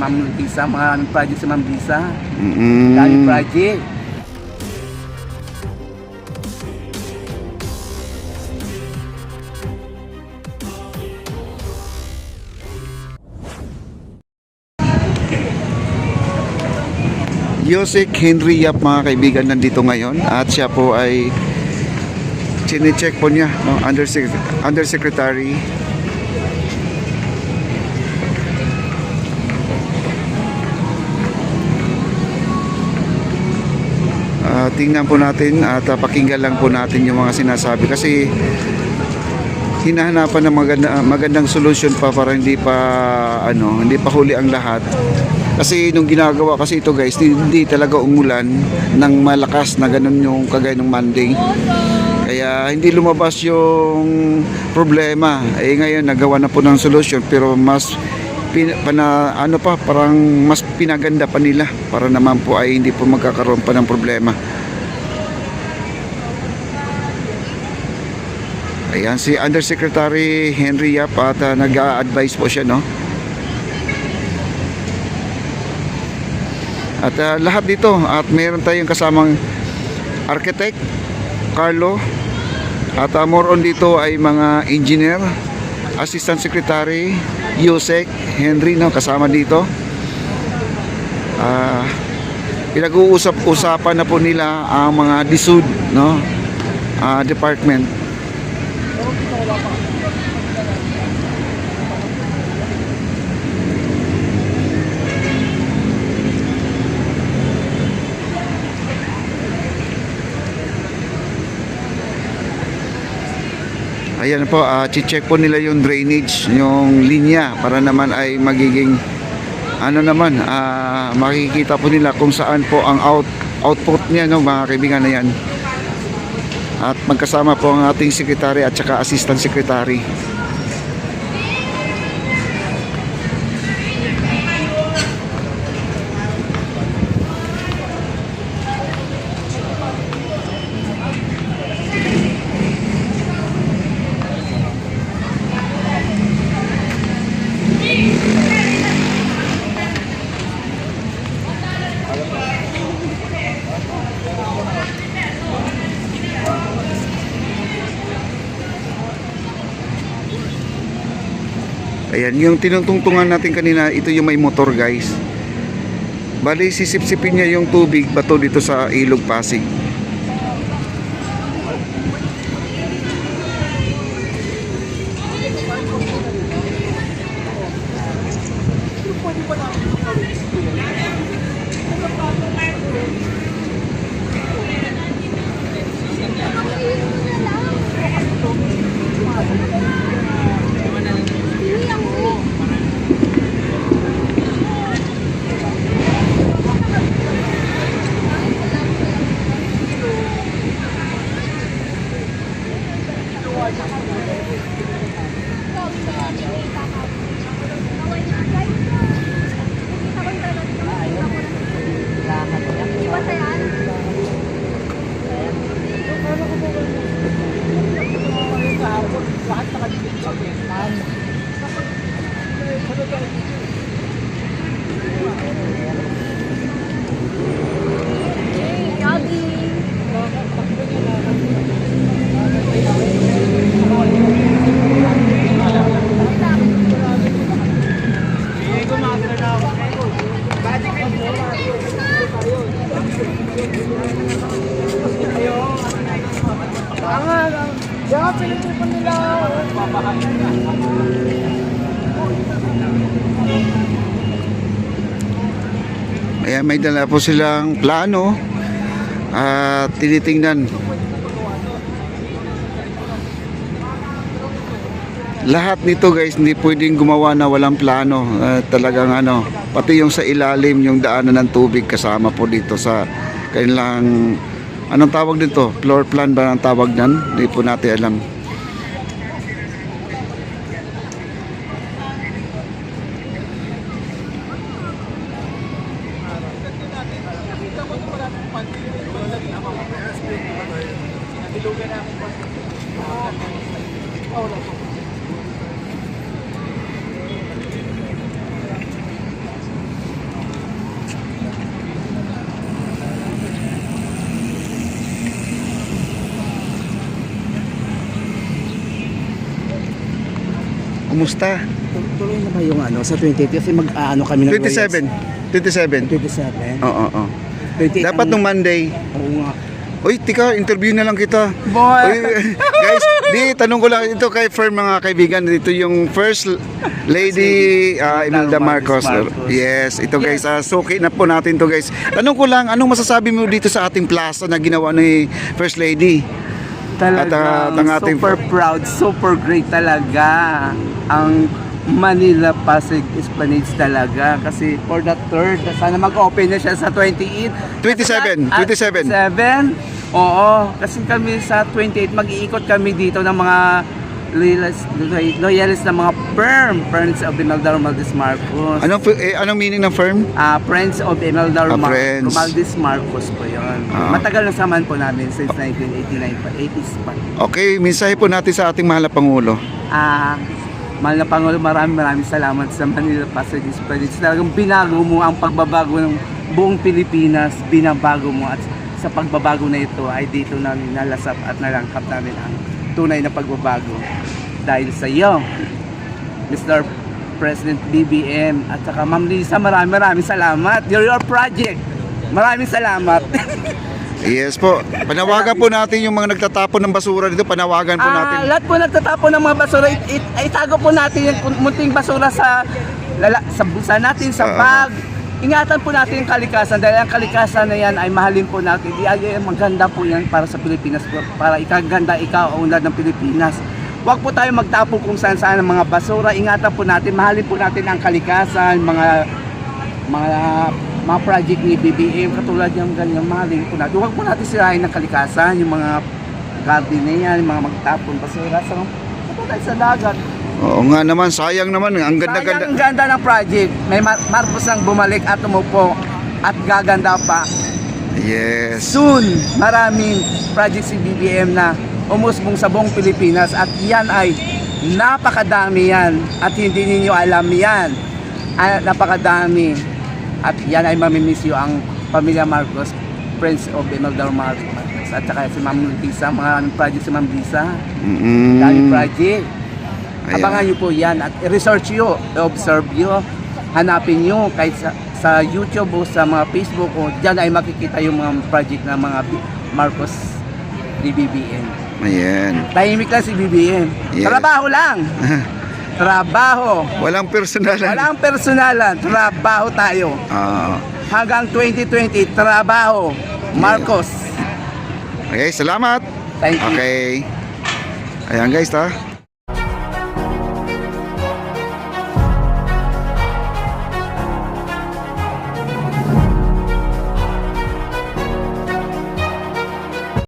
Ma'am Lisa, maraming project sa Ma'am Lisa. Mm. Daming project. Yosek Henry Yap mga kaibigan nandito ngayon at siya po ay chine-check po niya, no? Undersecretary tingnan po natin at pakinggan lang po natin yung mga sinasabi kasi hinahanapan ng magandang solution pa para hindi pa huli ang lahat. Kasi nung ginagawa kasi ito guys, hindi talaga umulan ng malakas na ganun yung kagaya ng Monday. Kaya hindi lumabas yung problema. Ngayon nagawa na po ng solution pero mas parang mas pinaganda pa nila para naman po ay hindi po magkakaroon pa ng problema. Ayan si Undersecretary Henry Yap at nag-a-advise po siya, no? At lahat dito at meron tayong kasamang architect Carlo at more on dito ay mga engineer, assistant secretary Yosek Henry, no, kasama dito. Pinag-uusap-usapan na po nila ang mga DSUD, no, department. Ayan po, check po nila yung drainage, yung linya para naman ay magiging makikita po nila kung saan po ang output niya, no, mga kaibigan na yan. At magkasama po ang ating secretary at saka assistant secretary. Ayan, yung tinutungtungan natin kanina, ito yung may motor guys. Bali, sisipsipin niya yung tubig, bato dito sa Ilog Pasig. Ayan, may dala po silang plano at tinitingnan. Lahat nito guys, hindi pwedeng gumawa na walang plano. Talagang pati yung sa ilalim, yung daanan ng tubig kasama po dito sa kanilang, anong tawag dito? Floor plan ba ang tawag nan? Hindi po natin alam. Kumusta? Tuloy na ba yung sa 28? Kasi mag-ano kami ng 27. 27. 27? Oo. 28 Dapat nung Monday. Oo nga. Uy, tika, interview na lang kita. Boy! Uy, guys, tanong ko lang ito kay Fern, mga kaibigan. Ito yung First Lady Imelda Marcos. Yes, ito guys, suki na po natin to guys. Tanong ko lang, anong masasabi mo dito sa ating plaza na ginawa ni First Lady? Talagang ang ating- super proud, super great talaga ang Manila Pasig Esplanades talaga kasi for the third, sana mag-open na siya sa 28. 27. 27? Oo, kasi kami sa 28 mag-iikot kami dito ng mga loyalist ng mga Friends of Imelda Romaldez Marcos. Anong meaning ng firm? Friends of Imelda Friends. Romaldez Marcos po yun. Matagal na samahan po namin since 1989 pa, 80s pa. Okay, mensahe po natin sa ating mahal na Pangulo. Mahal na Pangulo, maraming salamat sa Manila Pasig Esplanades. Talagang binago mo ang pagbabago ng buong Pilipinas, binabago mo at sa pagbabago na ito ay dito namin nalasap at nalangkap namin ang tunay na pagbabago. Dahil sa iyo, Mr. President BBM at saka Ma'am Lisa, maraming salamat. Your project. Maraming salamat. Yes po. Panawagan po natin yung mga nagtatapon ng basura dito. Panawagan po natin. Lahat po nagtatapon ng mga basura, itago po natin yung munting basura sa bulsa natin, sa bag. Ingatan po natin yung kalikasan dahil ang kalikasan na yan ay mahalin po natin. Ay maganda po yan para sa Pilipinas, para ikaganda, ikaunlad ng Pilipinas. Huwag po tayo magtapon kung saan-saan ng mga basura. Ingatan po natin, mahalin po natin ang kalikasan, mga project ni BBM, katulad yung ganyan, mahalin po natin. Huwag po natin sirahin ng kalikasan, yung mga garden na yan, yung mga magtapon basura. Katulad sa dagat. Oo nga naman, sayang naman. Ang ganda-ganda. Sayang ang ganda ng project. May Marcos ang bumalik at umupo at gaganda pa. Yes. Soon, maraming project si BBM na umusbong sa buong Pilipinas at yan ay napakadami yan at hindi ninyo alam yan. Napakadami at yan ay mamimisyo ang pamilya Marcos, Friends of Imelda Marcos at saka si Ma'am Lisa, mga project si Ma'am Lisa. Dami project. Abangan nyo po yan at i-research nyo, i-observe nyo, hanapin nyo kahit sa YouTube o sa mga Facebook o dyan ay makikita yung mga project ng mga Marcos ni BBM. Ayan. Tahimik lang si BBM. Yes. Trabaho lang. Trabaho. Walang personalan. Walang personalan. Trabaho tayo. Hanggang 2020, trabaho. Marcos. Okay, salamat. Thank you. Okay. Ayan guys,